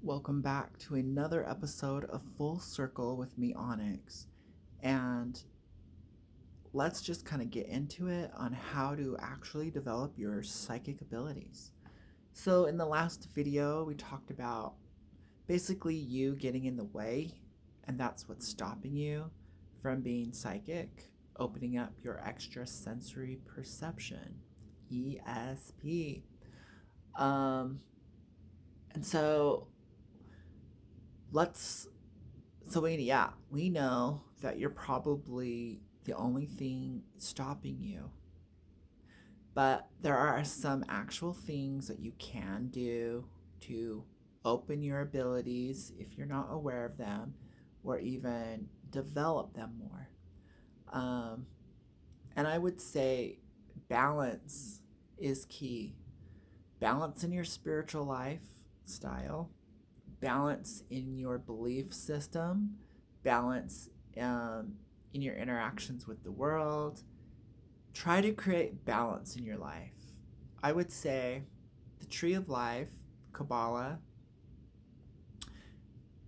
Welcome back to another episode of Full Circle with me, Onyx. And let's just kind of get into it on how to actually develop your psychic abilities. So, in the last video, we talked about basically you getting in the way, and that's what's stopping you from being psychic, opening up your extrasensory perception, ESP. Um, and so let's we know that you're probably the only thing stopping you. But there are some actual things that you can do to open your abilities if you're not aware of them, or even develop them more. Um, and I would say balance is key. Balance in your spiritual lifestyle, balance in your belief system, balance in your interactions with the world. Try to create balance in your life. I would say the Tree of Life, Kabbalah,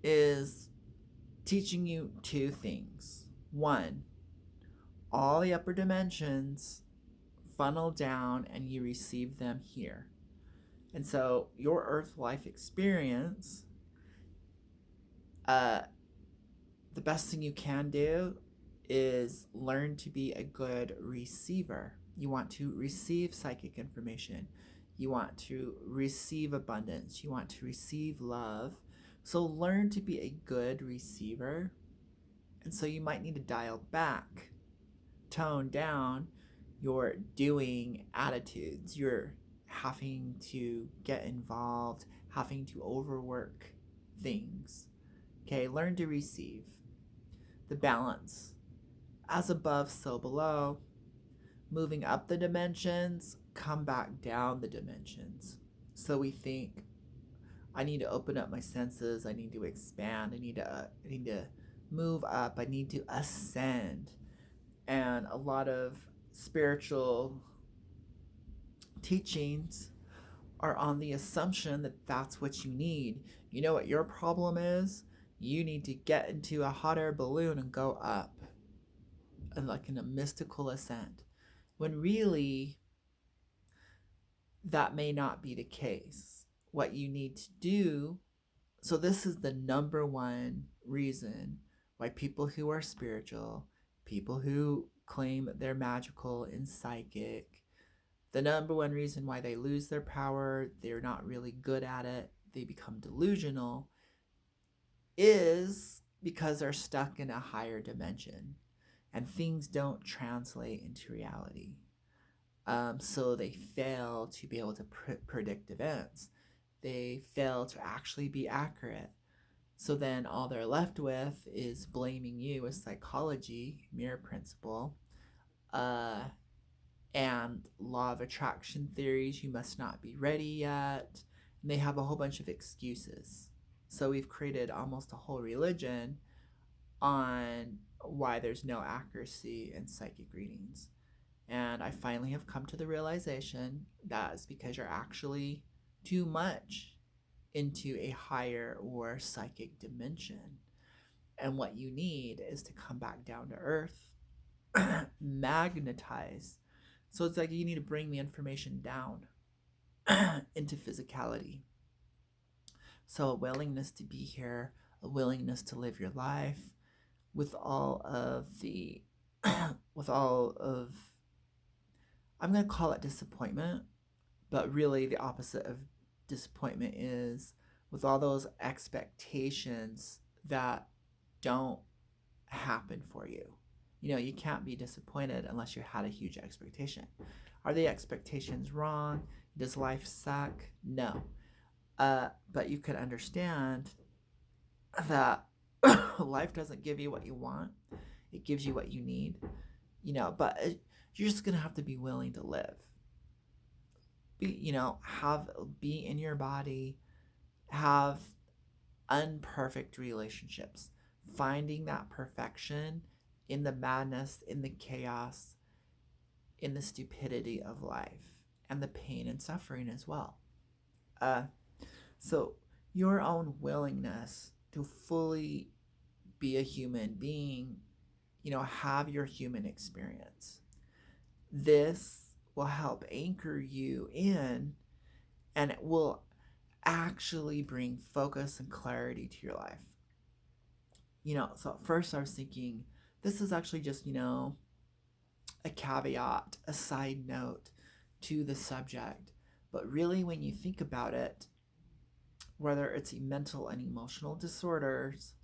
is teaching you two things. One, all the upper dimensions funnel down and you receive them here. And so your earth life experience, uh, the best thing you can do is learn to be a good receiver. You want to receive psychic information. You want to receive abundance. You want to receive love. So learn to be a good receiver. And so you might need to dial back, tone down your doing attitudes. You're having to get involved, having to overwork things. Okay, learn to receive. The balance. As above, so below. Moving up the dimensions, come back down the dimensions. So we think, I need to open up my senses. I need to expand. I need to move up. I need to ascend. And a lot of spiritual teachings are on the assumption that that's what you need. You know what your problem is? You need to get into a hot air balloon and go up, and like in a mystical ascent, when really that may not be the case. What you need to do, so this is the number one reason why people who are spiritual, people who claim they're magical and psychic, the number one reason why they lose their power, they're not really good at it, they become delusional, is because they're stuck in a higher dimension and things don't translate into reality. So they fail to be able to predict events. They fail to actually be accurate. So then all they're left with is blaming you with psychology, mirror principle, uh, and law of attraction theories. You must not be ready yet. And they have a whole bunch of excuses. So we've created almost a whole religion on why there's no accuracy in psychic readings. And I finally have come to the realization that it's because you're actually too much into a higher or psychic dimension. And what you need is to come back down to earth, magnetize. So it's like you need to bring the information down into physicality. So a willingness to be here, a willingness to live your life with all of the, with all of, I'm going to call it disappointment, but really the opposite of disappointment is with all those expectations that don't happen for you. You know, you can't be disappointed unless you had a huge expectation. Are the expectations wrong? Does life suck? No. But you could understand that life doesn't give you what you want. It gives you what you need. But you're just going to have to be willing to live. Be in your body, have unperfect relationships, finding that perfection in the madness, in the chaos, in the stupidity of life, and the pain and suffering as well. So your own willingness to fully be a human being, have your human experience. This will help anchor you in, and it will actually bring focus and clarity to your life. So at first I was thinking this is actually just, a caveat, a side note to the subject. But really, when you think about it, whether it's mental and emotional disorders,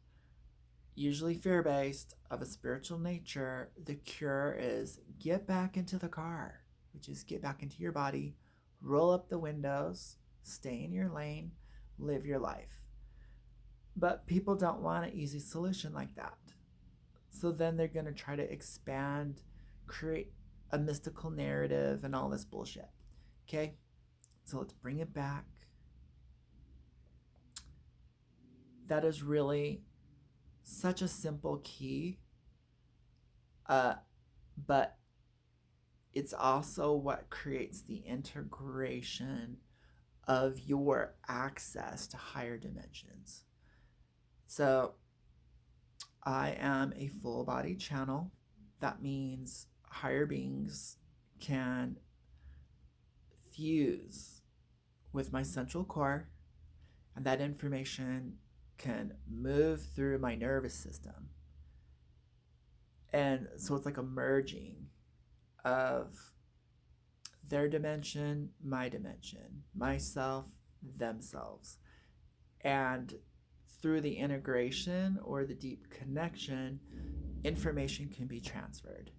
usually fear based, of a spiritual nature, the cure is get back into the car, which is get back into your body, roll up the windows, stay in your lane, live your life. But people don't want an easy solution like that. So then they're going to try to expand, create a mystical narrative, and all this bullshit. Okay? So let's bring it back. That is really such a simple key, but it's also what creates the integration of your access to higher dimensions. So I am a full body channel. That means higher beings can fuse with my central core, and that information can move through my nervous system. And so it's like a merging of their dimension, my dimension, myself, themselves. And through the integration or the deep connection, information can be transferred.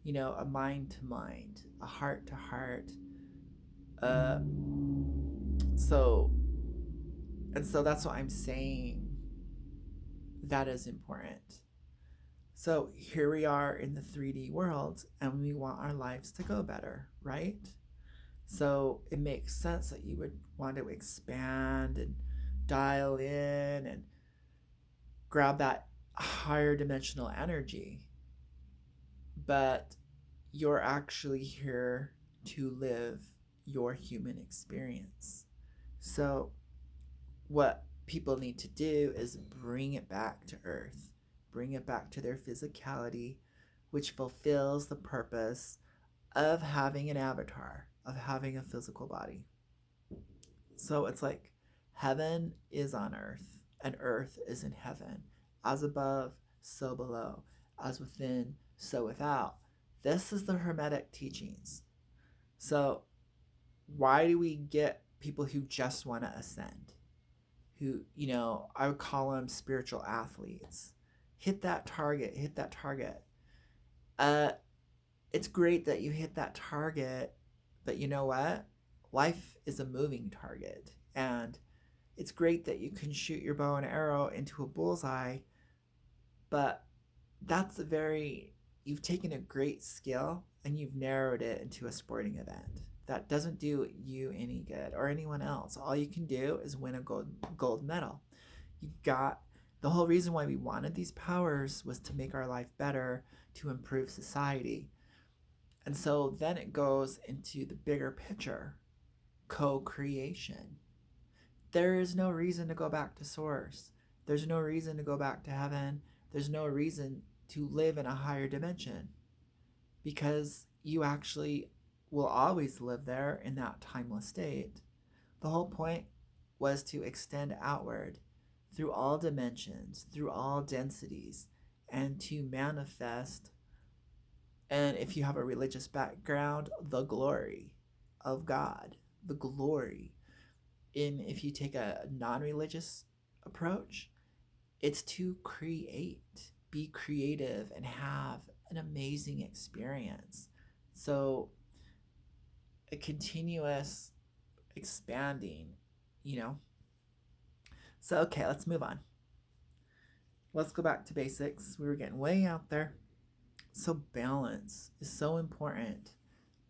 A mind to mind, a heart to heart. So that's what I'm saying. That is important. So here we are in the 3D world, and we want our lives to go better, right? So it makes sense that you would want to expand and dial in and grab that higher dimensional energy. But you're actually here to live your human experience. So what people need to do is bring it back to earth, bring it back to their physicality, which fulfills the purpose of having an avatar, of having a physical body. So it's like heaven is on earth and earth is in heaven. As above, so below. As within, so without. This is the Hermetic teachings. So why do we get people who just want to ascend? Who, I would call them spiritual athletes. Hit that target, hit that target. It's great that you hit that target, but you know what? Life is a moving target. And it's great that you can shoot your bow and arrow into a bullseye, but you've taken a great skill and you've narrowed it into a sporting event. That doesn't do you any good or anyone else. All you can do is win a gold medal. The whole reason why we wanted these powers was to make our life better, to improve society. And so then it goes into the bigger picture, co-creation. There is no reason to go back to source. There's no reason to go back to heaven. There's no reason to live in a higher dimension, because you actually will always live there in that timeless state. The whole point was to extend outward through all dimensions, through all densities, and to manifest, and if you have a religious background, the glory of God, the glory. If you take a non-religious approach, it's to create, be creative, and have an amazing experience. So a continuous expanding, So, okay, let's move on. Let's go back to basics. We were getting way out there. So balance is so important.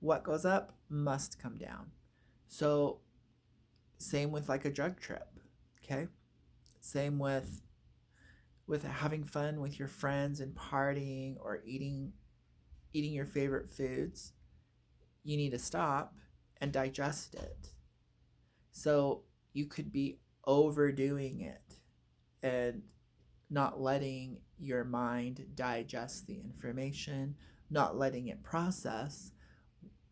What goes up must come down. So same with like a drug trip, okay? Same with having fun with your friends and partying or eating your favorite foods. You need to stop and digest it. So you could be overdoing it and not letting your mind digest the information, not letting it process,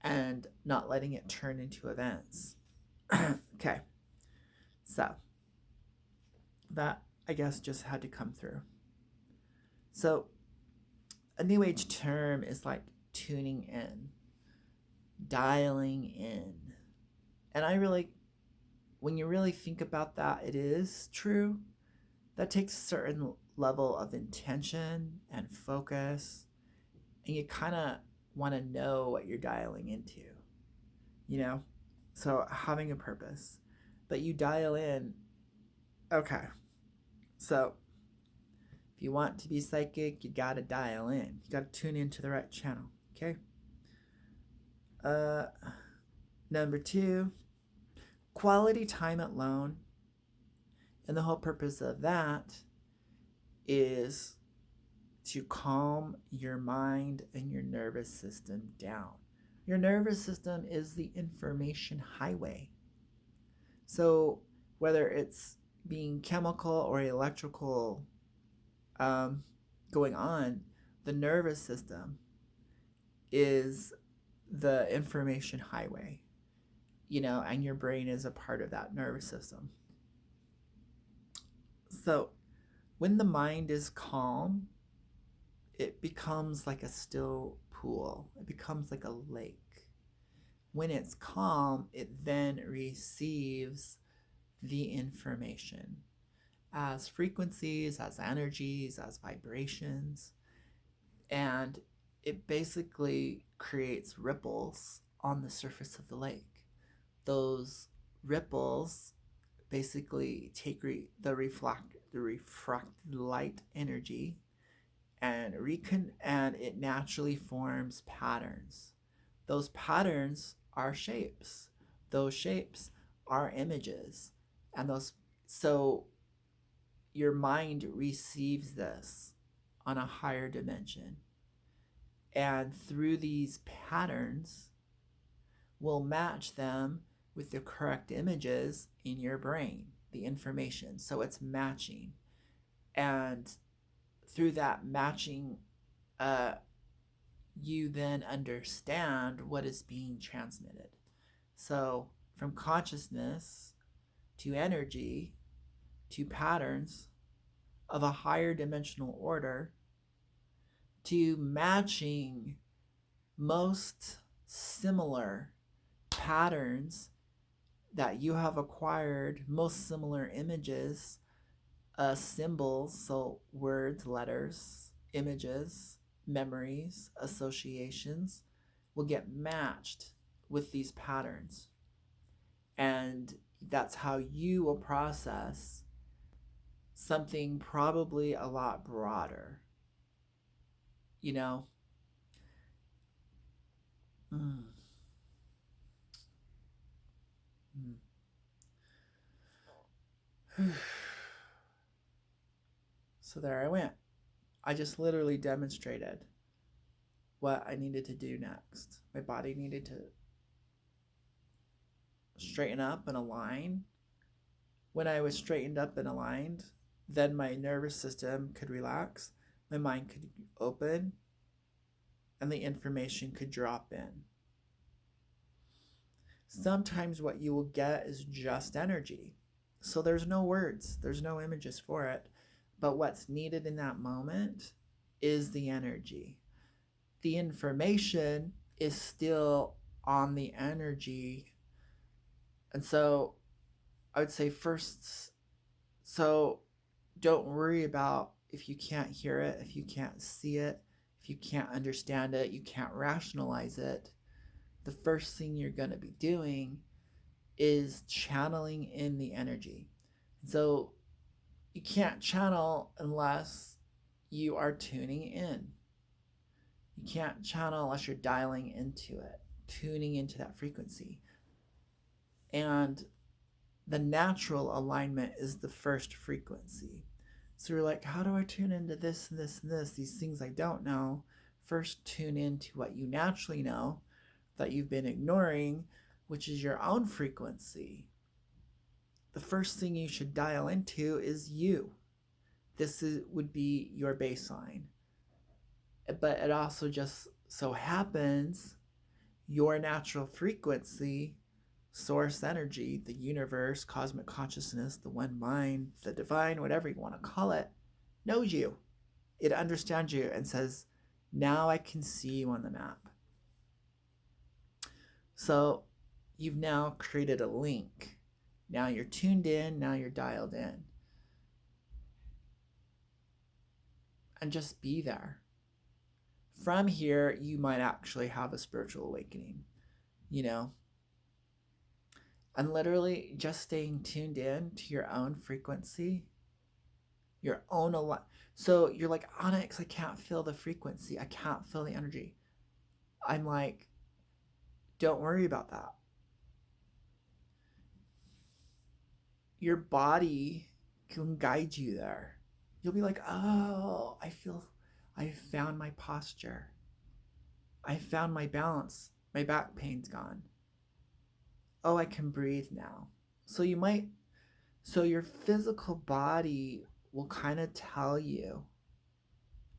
and not letting it turn into events. Okay, so that, I guess, just had to come through. So a new age term is like tuning in, dialing in. And when you really think about that, it is true. That takes a certain level of intention and focus, and you kind of want to know what you're dialing into, you know? So having a purpose. But you dial in, okay. So if you want to be psychic, you gotta dial in. You gotta tune into the right channel, okay? Number 2, quality time alone. And the whole purpose of that is to calm your mind and your nervous system down. Your nervous system is the information highway. So whether it's being chemical or electrical going on, the nervous system is the information highway, and your brain is a part of that nervous system. So when the mind is calm, it becomes like a still pool. It becomes like a lake. When it's calm, it then receives the information as frequencies, as energies, as vibrations. And it basically creates ripples on the surface of the lake. Those ripples basically take the refracted light energy and it naturally forms patterns. Those patterns are shapes. Those shapes are images. So your mind receives this on a higher dimension. And through these patterns, will match them with the correct images in your brain, the information. So it's matching. And through that matching, you then understand what is being transmitted. So from consciousness to energy to patterns of a higher dimensional order to matching most similar patterns that you have acquired, most similar images, symbols, so words, letters, images, memories, associations will get matched with these patterns. And that's how you will process something probably a lot broader. So there I went. I just literally demonstrated what I needed to do next. My body needed to straighten up and align. When I was straightened up and aligned, then my nervous system could relax, my mind could open, and the information could drop in. Sometimes what you will get is just energy. So there's no words, there's no images for it. But what's needed in that moment is the energy. The information is still on the energy. And so I would say first, so don't worry about if you can't hear it, if you can't see it, if you can't understand it, you can't rationalize it. The first thing you're going to be doing is channeling in the energy. So you can't channel unless you are tuning in. You can't channel unless you're dialing into it, tuning into that frequency. And the natural alignment is the first frequency. So you're like, how do I tune into this and this and this? These things I don't know. First, tune into what you naturally know that you've been ignoring, which is your own frequency. The first thing you should dial into is you. Would be your baseline. But it also just so happens your natural frequency, source energy, the universe, cosmic consciousness, the one mind, the divine, whatever you want to call it, knows you. It understands you and says, now I can see you on the map. So you've now created a link. Now you're tuned in, now you're dialed in. And just be there. From here, you might actually have a spiritual awakening, And literally just staying tuned in to your own frequency, your own So you're like, Onyx, I can't feel the frequency. I can't feel the energy. I'm like, don't worry about that. Your body can guide you there. You'll be like, oh, I found my posture. I found my balance. My back pain's gone. Oh, I can breathe now. So your physical body will kind of tell you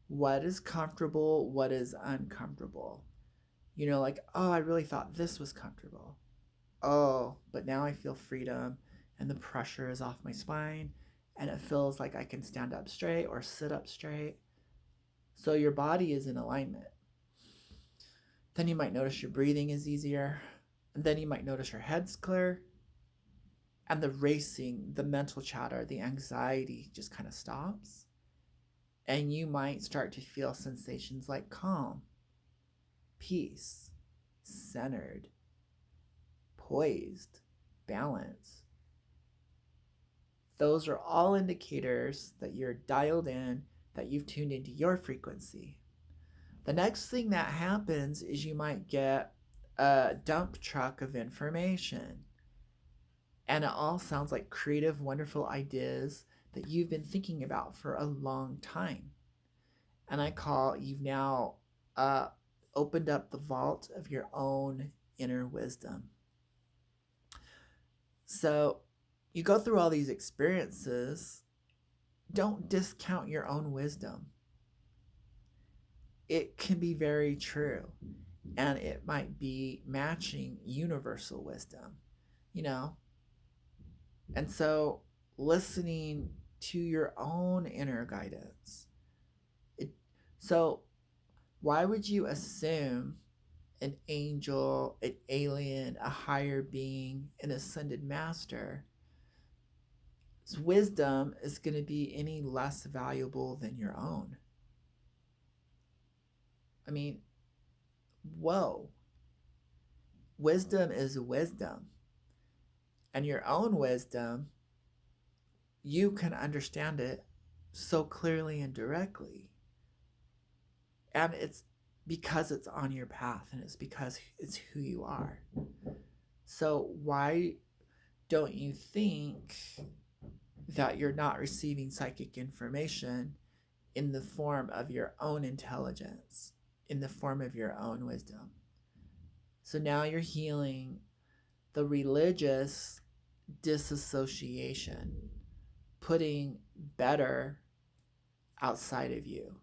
what is comfortable, what is uncomfortable. Like, oh, I really thought this was comfortable. Oh, but now I feel freedom and the pressure is off my spine and it feels like I can stand up straight or sit up straight. So your body is in alignment. Then you might notice your breathing is easier. And then you might notice your head's clear. And the racing, the mental chatter, the anxiety just kind of stops. And you might start to feel sensations like calm, peace, centered, poised, balance. Those are all indicators that you're dialed in, that you've tuned into your frequency. The next thing that happens is you might get a dump truck of information. And it all sounds like creative, wonderful ideas that you've been thinking about for a long time. And you've now opened up the vault of your own inner wisdom. So you go through all these experiences. Don't discount your own wisdom. It can be very true. And it might be matching universal wisdom, And so listening to your own inner guidance. So why would you assume an angel, an alien, a higher being, an ascended master's wisdom is going to be any less valuable than your own? I mean, whoa. Wisdom is wisdom. And your own wisdom, you can understand it so clearly and directly. And it's because it's on your path and it's because it's who you are. So why don't you think that you're not receiving psychic information in the form of your own intelligence, in the form of your own wisdom? So now you're healing the religious disassociation, putting better outside of you,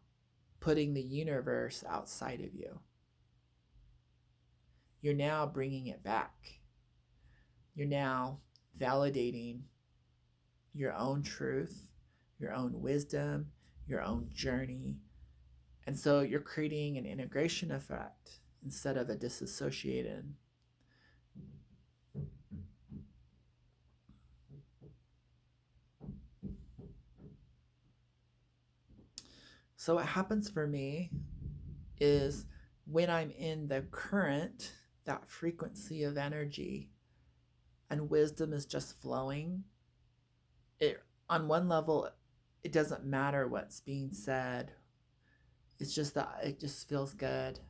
putting the universe outside of you. You're now bringing it back. You're now validating your own truth, your own wisdom, your own journey. And so you're creating an integration effect instead of a disassociated. So what happens for me is when I'm in the current, that frequency of energy, and wisdom is just flowing, on one level, it doesn't matter what's being said. It's just that it just feels good.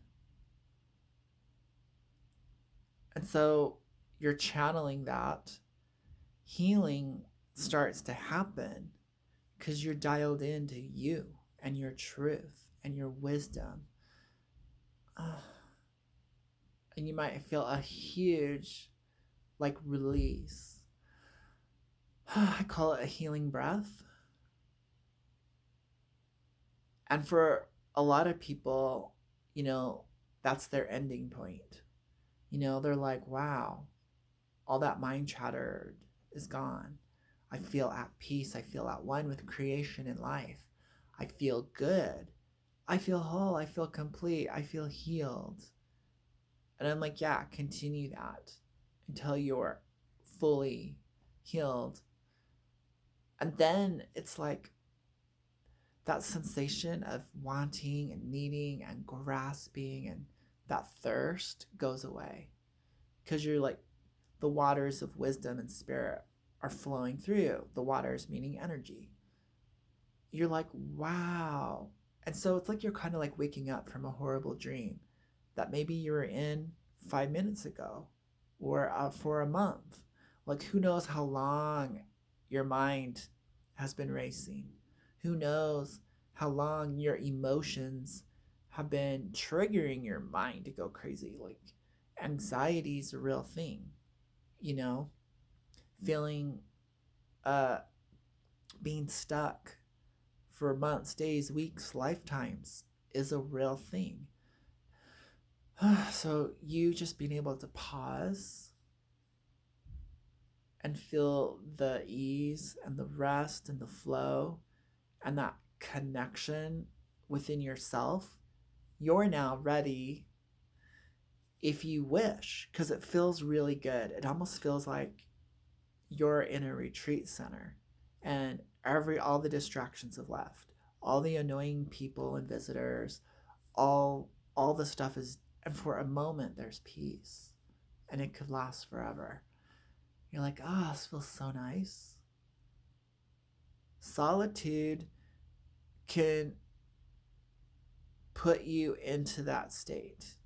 And so you're channeling that. Healing starts to happen because you're dialed into you and your truth and your wisdom. And you might feel a huge release. I call it a healing breath. And for a lot of people, you know, that's their ending point. You know, they're like, wow, all that mind chatter is gone. I feel at peace. I feel at one with creation and life. I feel good. I feel whole. I feel complete. I feel healed. And I'm like, yeah, continue that until you're fully healed. And then it's like that sensation of wanting and needing and grasping and that thirst goes away because you're like, the waters of wisdom and spirit are flowing through you. The waters meaning energy. You're like, wow. And so it's like you're kind of like waking up from a horrible dream that maybe you were in 5 minutes ago or for a month. Like, who knows how long your mind has been racing? Who knows how long your emotions have been triggering your mind to go crazy? Like, anxiety is a real thing, you know? Feeling, uh, being stuck for months, days, weeks, lifetimes is a real thing. So you just being able to pause and feel the ease and the rest and the flow and that connection within yourself, you're now ready if you wish, because it feels really good. It almost feels like you're in a retreat center and all the distractions have left. All the annoying people and visitors, all the stuff is, and for a moment there's peace and it could last forever. You're like, ah, oh, this feels so nice. Solitude can put you into that state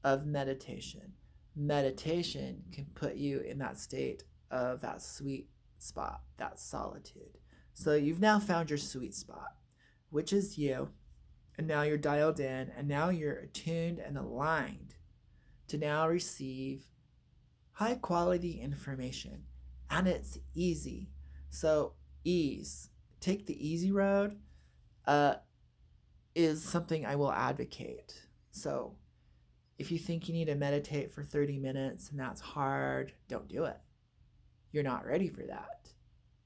of meditation. Meditation can put you in that state of that sweet spot, that solitude. So you've now found your sweet spot, which is you. And now you're dialed in, and now you're attuned and aligned to now receive high quality information. And it's easy. So, ease, take the easy road, is something I will advocate. So, if you think you need to meditate for 30 minutes and that's hard, don't do it. You're not ready for that.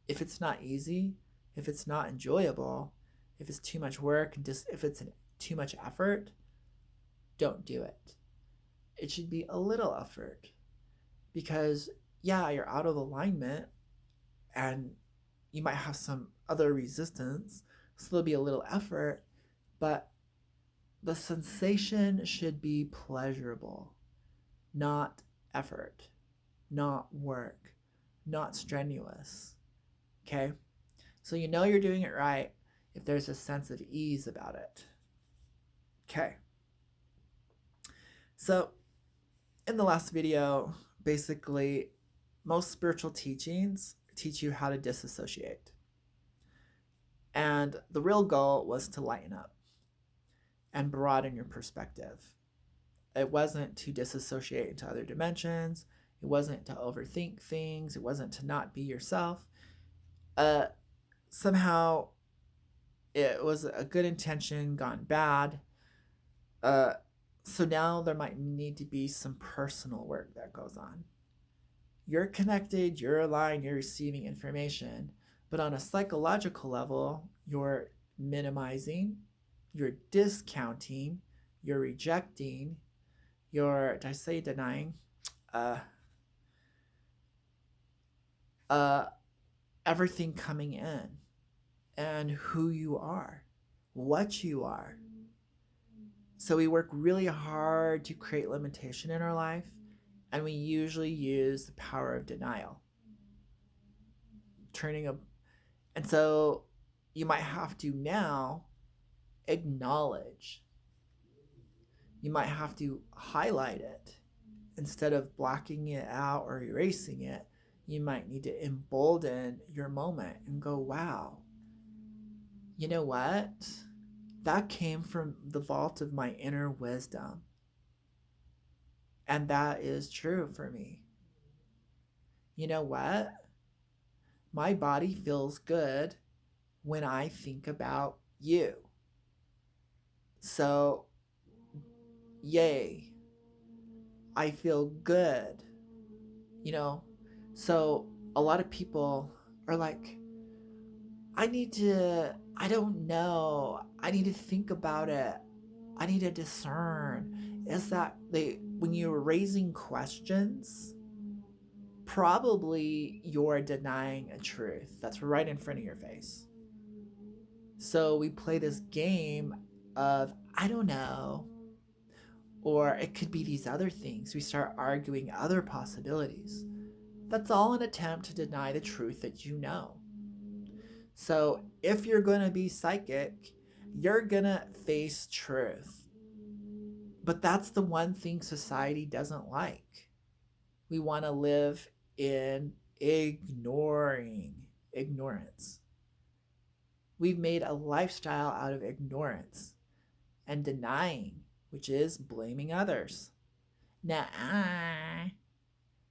If it's not easy, if it's not enjoyable, if it's too much work, and just if it's too much effort, don't do it. It should be a little effort because, yeah, you're out of alignment and you might have some other resistance, so there'll be a little effort, but the sensation should be pleasurable, not effort, not work, not strenuous. Okay? So you know you're doing it right if there's a sense of ease about it. Okay. So in the last video, basically, most spiritual teachings teach you how to disassociate. And the real goal was to lighten up and broaden your perspective. It wasn't to disassociate into other dimensions. It wasn't to overthink things. It wasn't to not be yourself. Somehow it was a good intention gone bad. So now there might need to be some personal work that goes on. You're connected, you're aligned, you're receiving information, but on a psychological level, you're minimizing, you're discounting, you're rejecting, you're, did I say denying? Everything coming in and who you are, what you are. So we work really hard to create limitation in our life, and we usually use the power of denial. And so you might have to now acknowledge. You might have to highlight it. Instead of blocking it out or erasing it, you might need to embolden your moment and go, wow, you know what? That came from the vault of my inner wisdom. And that is true for me. You know what? My body feels good when I think about you. So, yay, I feel good, you know? So, a lot of people are like, I don't know, I need to think about it, I need to discern. Is that when you're raising questions, probably you're denying a truth that's right in front of your face. So we play this game of, I don't know, or it could be these other things. We start arguing other possibilities. That's all an attempt to deny the truth that you know. So if you're going to be psychic, you're going to face truth. But that's the one thing society doesn't like. We want to live in ignorance. We've made a lifestyle out of ignorance and denying, which is blaming others. Nah,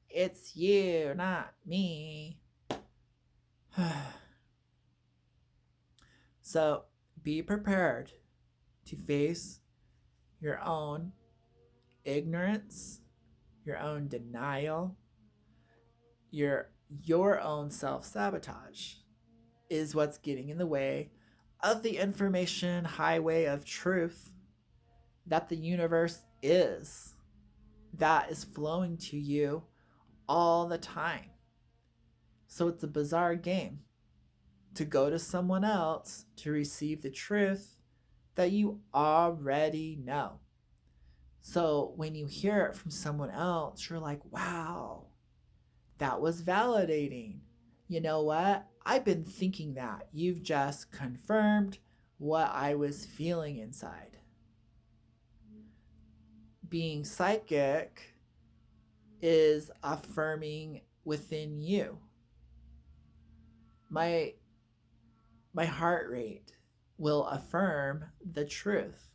it's you, not me. So be prepared to face your own ignorance, your own denial, your own self-sabotage is what's getting in the way of the information highway of truth that the universe is, that is flowing to you all the time. So it's a bizarre game to go to someone else to receive the truth that you already know. So when you hear it from someone else, you're like, wow, that was validating. You know what? I've been thinking that. You've just confirmed what I was feeling inside. Being psychic is affirming within you. My heart rate will affirm the truth.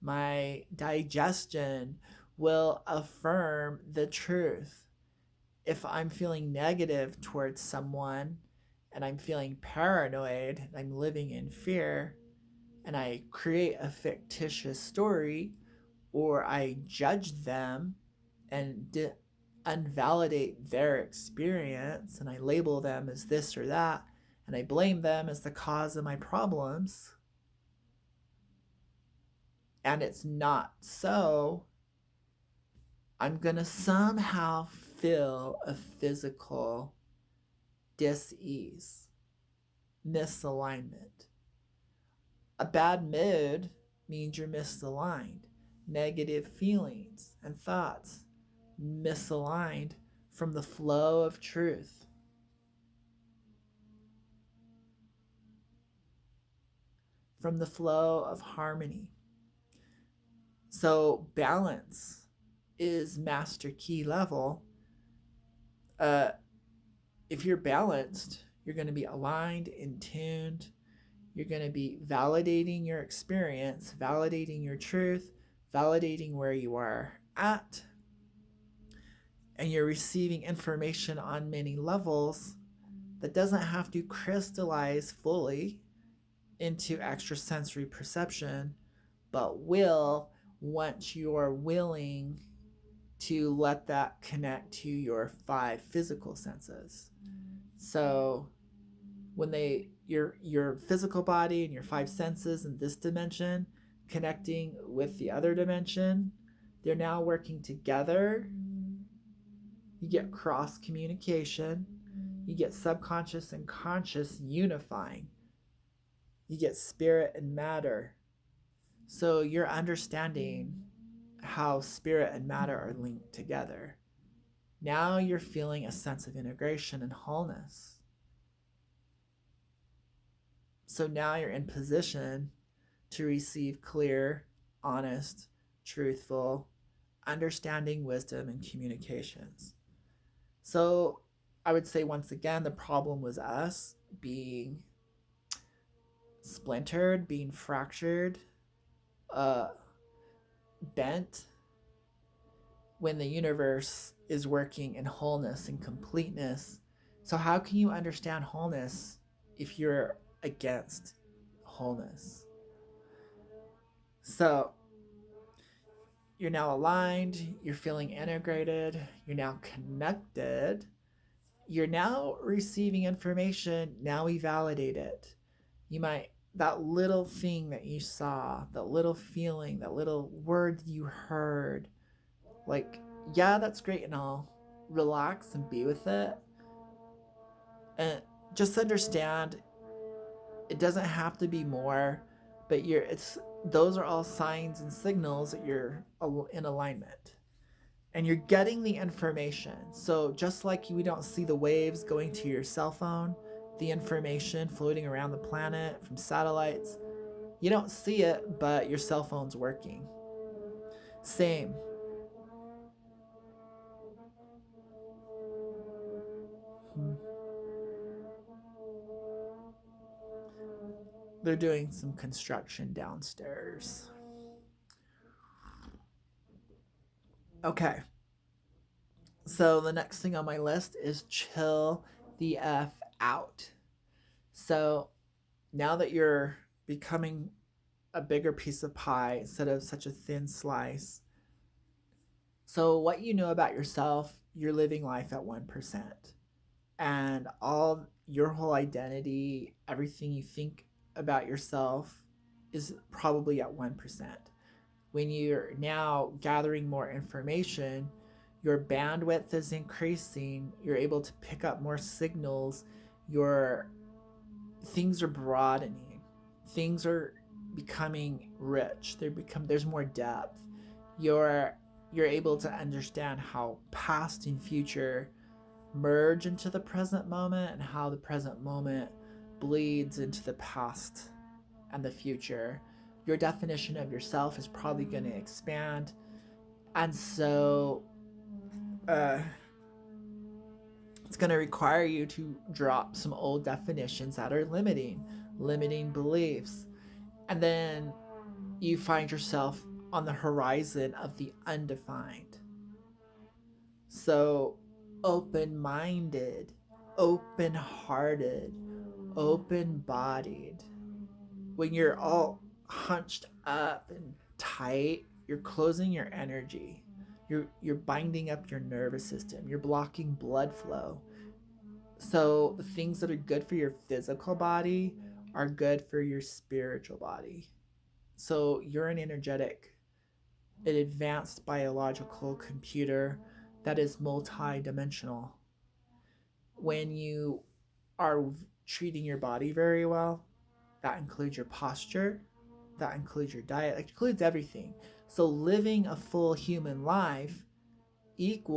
My digestion will affirm the truth. If I'm feeling negative towards someone and I'm feeling paranoid, and I'm living in fear, and I create a fictitious story, or I judge them and unvalidate their experience, and I label them as this or that, and I blame them as the cause of my problems, and it's not so, I'm gonna somehow feel a physical dis-ease, misalignment. A bad mood means you're misaligned. Negative feelings and thoughts misaligned from the flow of truth. From the flow of harmony. So balance is master key level. If you're balanced, you're going to be aligned, in tuned. You're going to be validating your experience, validating your truth, validating where you are at. And you're receiving information on many levels that doesn't have to crystallize fully into extrasensory perception, but will once you're willing to let that connect to your 5 physical senses. So when your physical body and your 5 senses in this dimension connecting with the other dimension, they're now working together. You get cross communication. You get subconscious and conscious unifying. You get spirit and matter. So you're understanding how spirit and matter are linked together. Now you're feeling a sense of integration and wholeness. So now you're in position to receive clear, honest, truthful, understanding wisdom and communications. So I would say once again, the problem was us being splintered, being fractured, bent, when the universe is working in wholeness and completeness. So, how can you understand wholeness if you're against wholeness? So, you're now aligned, you're feeling integrated, you're now connected, you're now receiving information, now we validate it. You might, that little thing that you saw, that little feeling, that little word you heard, like, yeah, that's great and all. Relax and be with it. And just understand it doesn't have to be more, but it's those are all signs and signals that you're in alignment. And you're getting the information. So just like we don't see the waves going to your cell phone, the information floating around the planet from satellites, you don't see it, but your cell phone's working. Same. They're doing some construction downstairs. Okay. So the next thing on my list is chill the F out. So now that you're becoming a bigger piece of pie instead of such a thin slice, so what you know about yourself, you're living life at 1%. And all your whole identity, everything you think about yourself is probably at 1%. When you're now gathering more information, your bandwidth is increasing, you're able to pick up more signals, your things are broadening, things are becoming rich, there's more depth. You're able to understand how past and future merge into the present moment and how the present moment bleeds into the past and the future. Your definition of yourself is probably going to expand. And so it's going to require you to drop some old definitions that are limiting beliefs. And then you find yourself on the horizon of the undefined. So open-minded, open-hearted, open-bodied. When you're all hunched up and tight, you're closing your energy. You're binding up your nervous system. You're blocking blood flow. So the things that are good for your physical body are good for your spiritual body. So you're an advanced biological computer that is multi-dimensional. When you are treating your body very well, that includes your posture, that includes your diet, it includes everything. So living a full human life equals